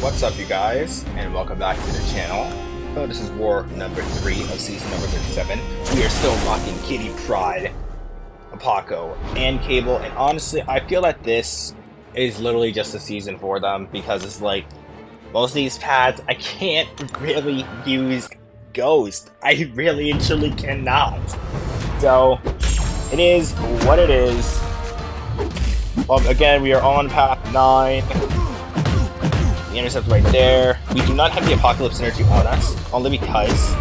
What's up, you guys, and welcome back to the channel. So this is war number 3 of season number 37. We are still rocking Kitty Pryde, Apoco, and Cable, and honestly, I feel that this is literally just a season for them, because it's like, most of these pads, I can't really use Ghost. I really and truly cannot. So, it is what it is. Well, again, we are on path 9. The intercept right there. We do not have the Apocalypse energy on us, only because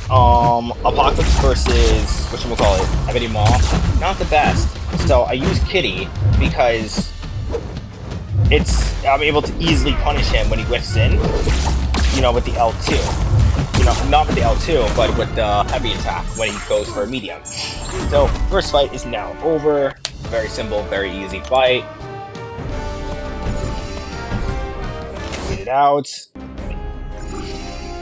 Apocalypse versus whatchamacallit, Ebony Maw, not the best. So I use Kitty because I'm able to easily punish him when he whiffs in, you know, with the L2. You know, not with the L2, but with the heavy attack when he goes for a medium. So first fight is now over. Very simple, very easy fight. Out.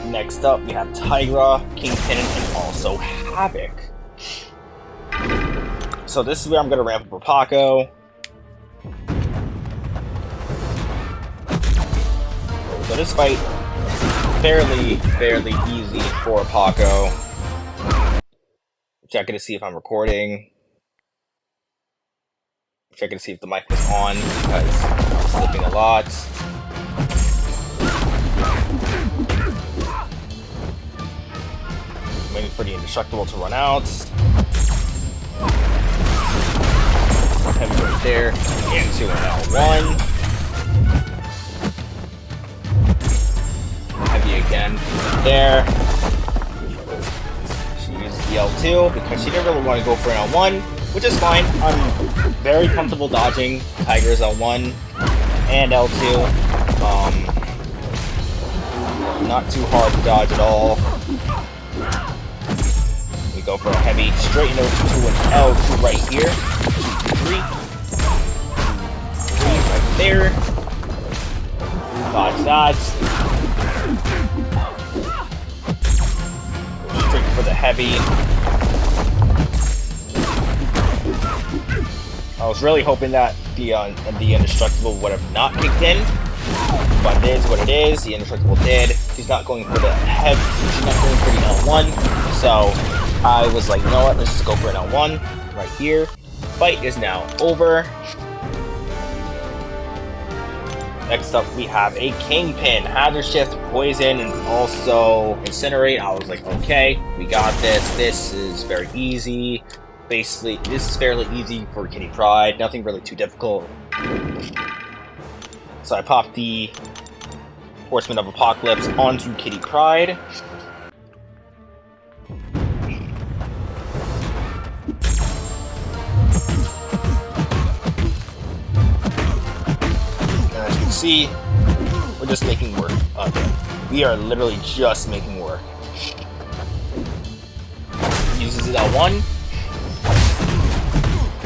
Next up, we have Tigra, Kingpin, and also Havoc. So this is where I'm going to ramp up Apoco. So this fight, fairly easy for Apoco. Checking to see if I'm recording. Checking to see if the mic was on, because I'm slipping a lot. Waiting for the Indestructible to run out. Heavy right there. Into an L1. Heavy again. There. She uses the L2 because she didn't really want to go for an L1, which is fine. I'm very comfortable dodging Tiger's L1 and L2. Not too hard to dodge at all. Go for a heavy straight into an L2 right here. 3 right there. Dodge that. Straight for the heavy. I was really hoping that the Indestructible would have not kicked in, but it is what it is. The Indestructible did. She's not going for the heavy. She's not going for the L1. So I was like, you know what, let's just go for an L1 right here. Fight is now over. Next up, we have a Kingpin, Hazard Shift, Poison, and also Incinerate. I was like, okay, we got this. This is very easy. Basically, this is fairly easy for Kitty Pryde. Nothing really too difficult. So I popped the Horseman of Apocalypse onto Kitty Pryde. See, we're just making work of it. We are literally just making work. Uses it L1.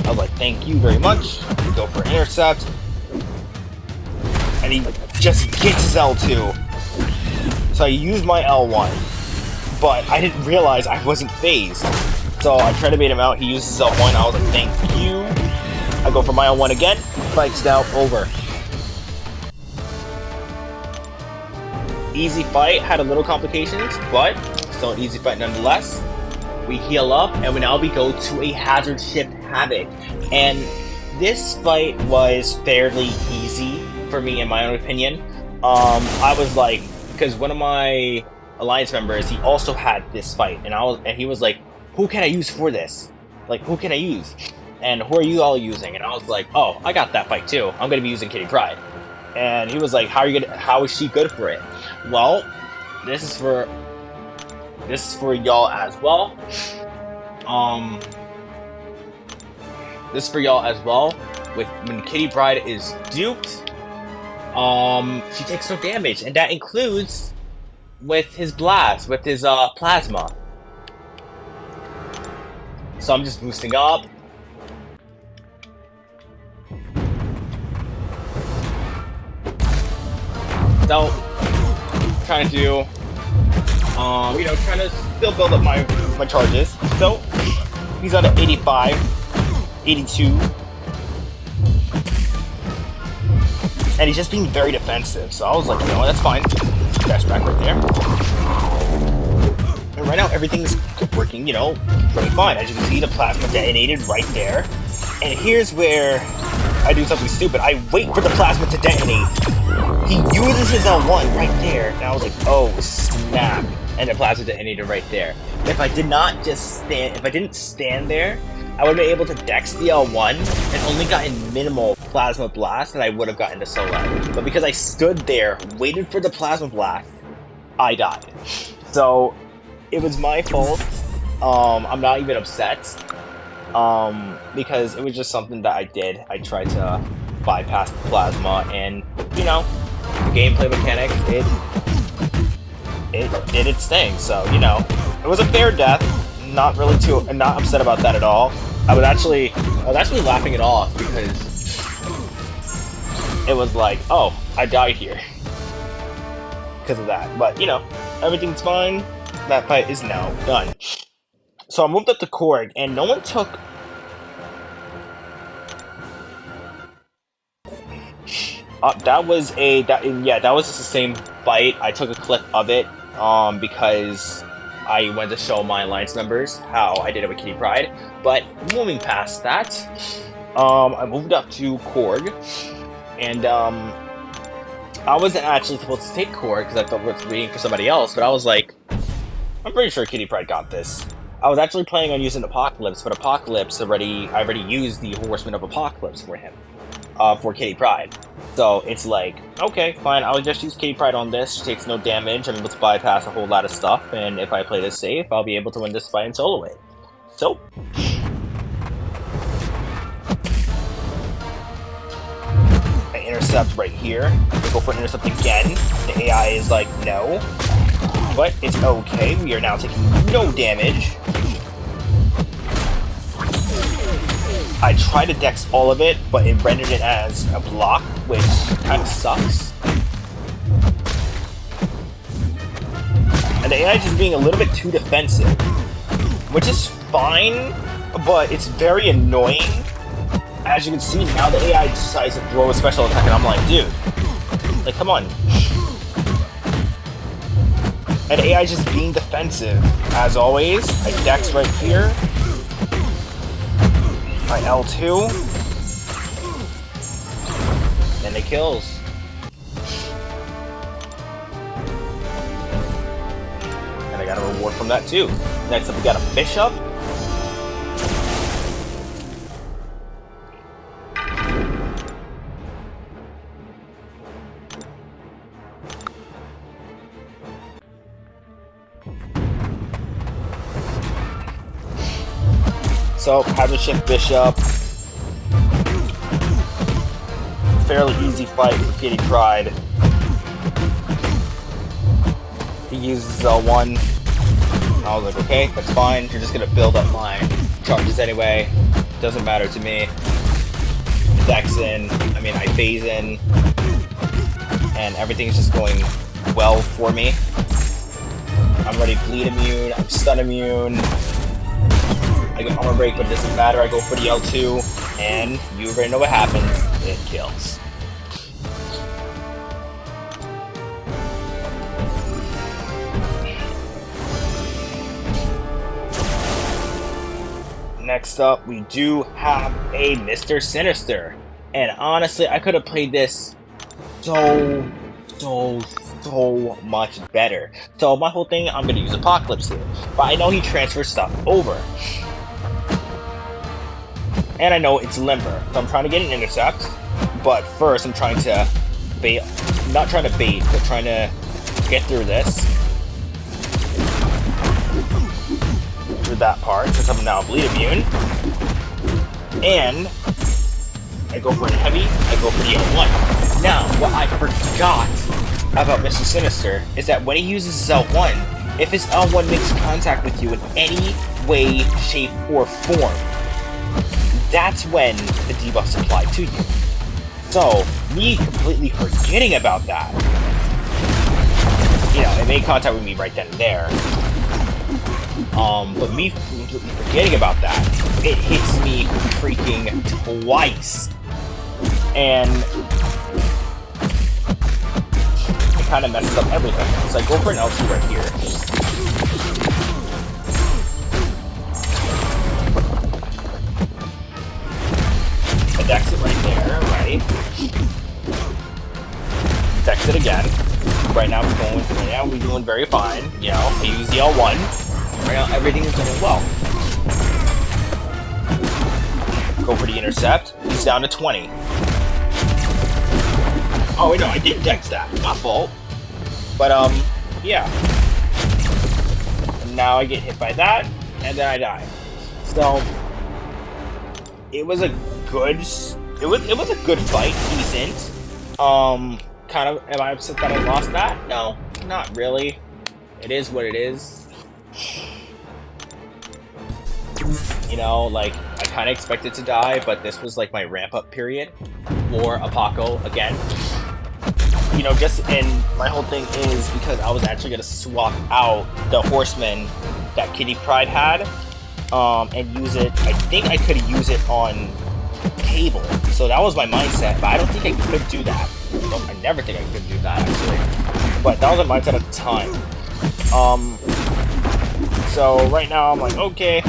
I was like, thank you very much. We go for intercept. And he just gets his L2. So I used my L1. But I didn't realize I wasn't phased. So I tried to bait him out. He uses his L1. I was like, thank you. I go for my L1 again. Fight's now over. Easy fight, had a little complications, but still an easy fight nonetheless. We heal up, and now we go to a Hazard Shift Havoc. And this fight was fairly easy for me, in my own opinion. I was like, because one of my alliance members, he also had this fight, and he was like, who can I use for this? Like, who can I use? And who are you all using? And I was like, oh, I got that fight too. I'm gonna be using Kitty Pryde. And he was like, how is she good for it? Well, this is for y'all as well. This is for y'all as well. When Kitty Pryde is duped, she takes no damage, and that includes with his blast, with his plasma. So I'm just boosting up. So, trying to do, you know, trying to still build up my charges. So, he's on at 85, 82. And he's just being very defensive, so I was like, you know what, that's fine. Dash back right there. And right now, everything's working, you know, pretty fine. As you can see, the plasma detonated right there. And here's where I do something stupid. I wait for the plasma to detonate. He uses his L1 right there. And I was like, oh, snap. And the plasma detonated right there. If I didn't stand there, I would have been able to dex the L1 and only gotten minimal plasma blast, and I would have gotten the solo. But because I stood there, waited for the plasma blast, I died. So it was my fault. I'm not even upset. Because it was just something that I did. I tried to bypass the plasma, and you know, the gameplay mechanic, it did its thing. So you know, it was a fair death. Not upset about that at all. I was actually laughing it off because it was like, oh, I died here because of that. But you know, everything's fine. That fight is now done. So I moved up to Korg, and no one took. That was just the same fight. I took a clip of it, because I went to show my alliance members how I did it with Kitty Pryde. But moving past that, I moved up to Korg, and I wasn't actually supposed to take Korg because I thought I was waiting for somebody else. But I was like, I'm pretty sure Kitty Pryde got this. I was actually planning on using Apocalypse, but I already used the Horseman of Apocalypse for him, for Kitty Pryde. So it's like, okay, fine, I'll just use Kitty Pryde on this. She takes no damage, I'm able to bypass a whole lot of stuff, and if I play this safe, I'll be able to win this fight and solo it. So, I intercept right here. I go for an intercept again. The AI is like, no. But it's okay, we are now taking no damage. I tried to dex all of it, but it rendered it as a block, which kind of sucks. And the AI is just being a little bit too defensive, which is fine, but it's very annoying. As you can see, now the AI decides to throw a special attack, and I'm like, dude, like, come on. And the AI is just being defensive. As always, I dex right here. My L2. And it kills. And I got a reward from that too. Next up we got a Bishop. So, Hazard Shift Bishop. Fairly easy fight for Kitty Pryde. He uses L1. I was like, okay, that's fine. You're just gonna build up my charges anyway. Doesn't matter to me. Dex in. I phase in. And everything's just going well for me. I'm already bleed immune. I'm stun immune. I get armor break, but it doesn't matter. I go for the L2, and you already know what happens. It kills. Next up, we do have a Mr. Sinister. And honestly, I could have played this so much better. So my whole thing, I'm going to use Apocalypse here. But I know he transfers stuff over. And I know it's limber, so I'm trying to get an intercept, but first I'm trying to bait, not trying to bait, but trying to get through this. Through that part, since I'm now bleed immune. And I go for a heavy, I go for the L1. Now, what I forgot about Mr. Sinister is that when he uses his L1, if his L1 makes contact with you in any way, shape, or form, that's when the debuff's applied to you. So, me completely forgetting about that, you know, it made contact with me right then and there. But me completely forgetting about that, it hits me freaking twice. And kind of messes up everything. So I go for an L2 right here. I dex it right there, right? Dex it again. Right now we're doing very fine. You know, I use the L1. Right now everything is going well. Go for the intercept. He's down to 20. Oh wait, no, I did dex that. My fault. But yeah. And now I get hit by that, and then I die. So it was a good. It was a good fight, decent. Kind of. Am I upset that I lost that? No, not really. It is what it is. You know, like I kind of expected to die, but this was like my ramp up period for Apoco again. You know, and my whole thing is because I was actually gonna swap out the Horseman that Kitty Pryde had, and use it. I think I could use it on Cable, so that was my mindset. But I don't think I could do that. Well, I never think I could do that actually. But that was my mindset at the time. So right now I'm like, okay,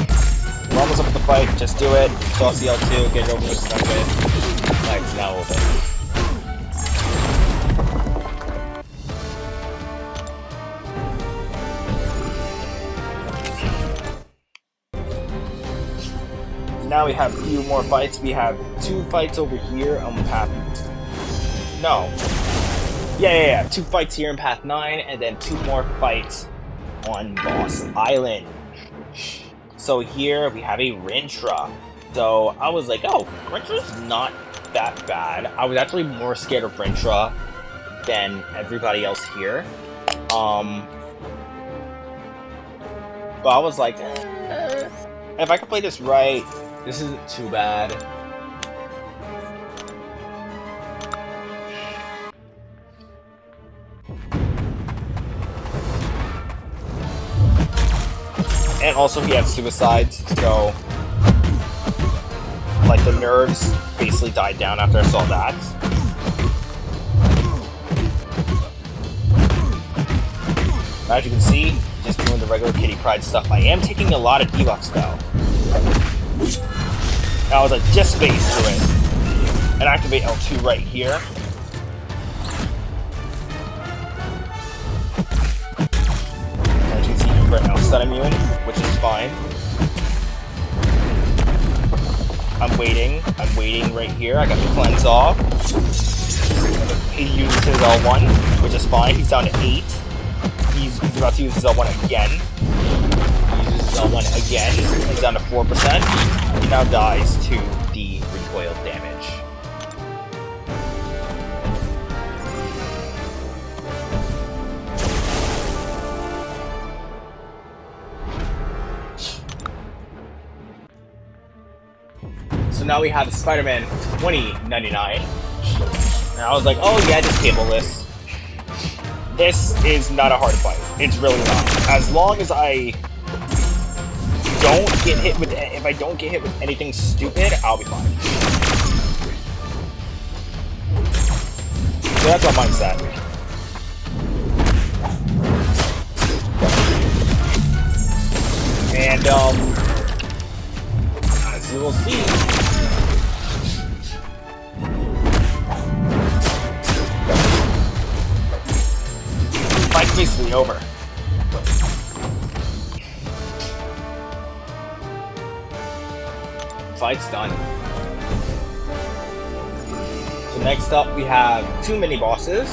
we're almost up with the fight. Just do it. Toss the L2, get it over with, done with. Fight's now over. Now we have a few more fights. We have 2 fights over here on path. No. Yeah. 2 fights here in path 9, and then 2 more fights on Boss Island. So here we have a Rintrah. So I was like, oh, Rintrah's not that bad. I was actually more scared of Rintrah than everybody else here. But I was like, if I could play this right, this isn't too bad. And also he had suicides, so like the nerves basically died down after I saw that. As you can see, just doing the regular Kitty Pryde stuff. I am taking a lot of debuffs though. I was like, just space to it. And activate L2 right here. As you can see right now, stun immune, which is fine. I'm waiting right here. I got the cleanse off. He uses his L1, which is fine. He's down to 8. He's about to use his L1 again. He uses his L1 again. He's down to 4%. He now dies to the recoil damage. So now we have Spider-Man 2099. And I was like, oh yeah, just table this. This is not a hard fight. It's really not. As long as I don't get hit with, if I don't get hit with anything stupid, I'll be fine. So that's my mindset. And as you will see, fight's basically over. Fight's done. So next up we have 2 mini bosses.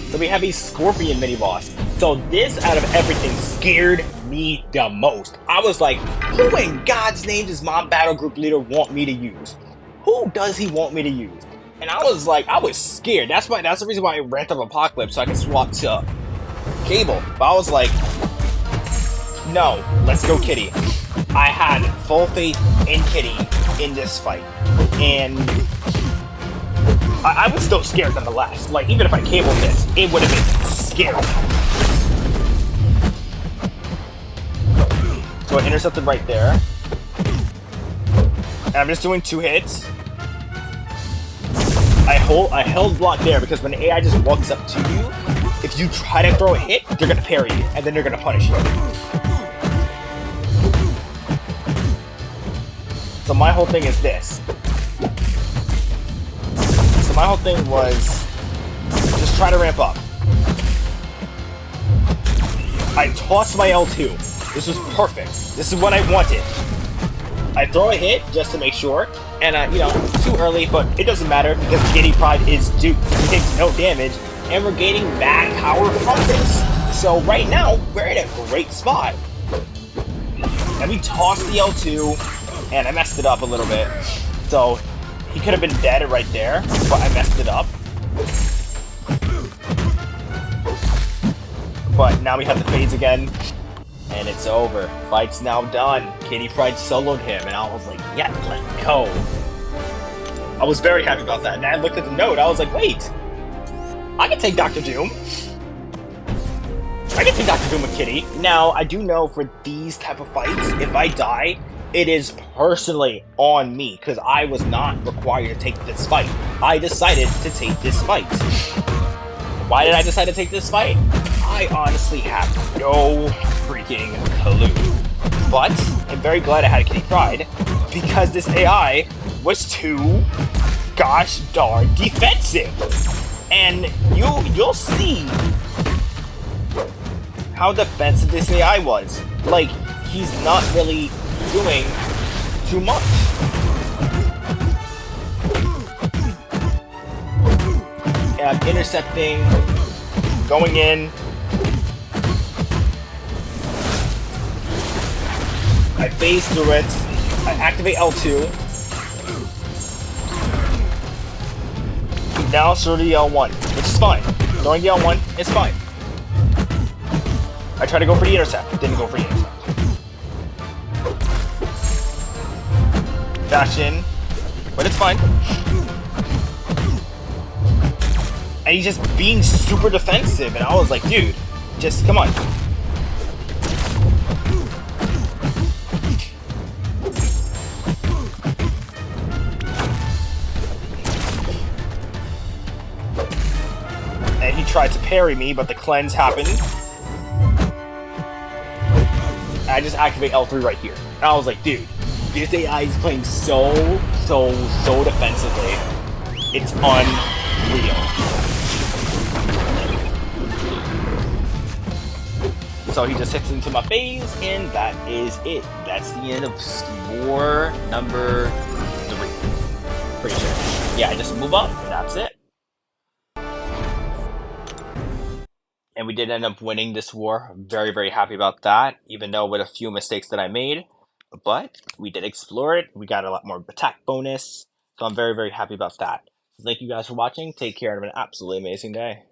So we have a Scorpion mini boss. So this out of everything scared me the most. I was like, who in God's name does my battle group leader want me to use? Who does he want me to use? And I was like, I was scared. That's the reason why I ramped up Apocalypse, so I could swap to Cable. But I was like, no, let's go Kitty. I had full faith in Kitty in this fight. And I was still scared nonetheless. Like, even if I cabled this, it would have been scary. So I intercepted right there. And I'm just doing 2 hits. I held block there because when the AI just walks up to you, if you try to throw a hit, they're gonna parry you, and then they're gonna punish you. So my whole thing is this. So my whole thing was just try to ramp up. I tossed my L2. This was perfect. This is what I wanted. I throw a hit just to make sure, and you know, too early, but it doesn't matter because Kitty Pryde is duped. He takes no damage, and we're gaining back power from this. So right now, we're in a great spot. And we tossed the L2, and I messed it up a little bit. So he could have been dead right there, but I messed it up. But now we have the phase again, and it's over. Fight's now done. Kitty Pryde soloed him, and I was like, yeah, let's go. I was very happy about that. And I looked at the note, I was like, wait, I can take Dr. Doom. I can take Dr. Doom with Kitty. Now, I do know for these type of fights, if I die, it is personally on me, because I was not required to take this fight. I decided to take this fight. Why did I decide to take this fight? I honestly have no freaking clue. But I'm very glad I had Kitty Pryde, because this AI was too gosh darn defensive. And you'll see how defensive this AI was. Like, he's not really doing too much. And I'm intercepting, going in. I phase through it. I activate L2. Now throw the L1, which is fine. Throwing the L1 is fine. I tried to go for the intercept, didn't go for the intercept. Dash in, but it's fine. And he's just being super defensive, and I was like, dude, just come on. And he tried to parry me, but the cleanse happened. And I just activate L3 right here. And I was like, dude, this AI is playing so defensively. It's unreal. So he just hits into my phase, and that is it. That's the end of war number 3. Pretty sure. Yeah, I just move up, and that's it. And we did end up winning this war. Very happy about that, even though with a few mistakes that I made. But we did explore it. We got a lot more attack bonus. So I'm very happy about that. Thank you guys for watching. Take care and have an absolutely amazing day.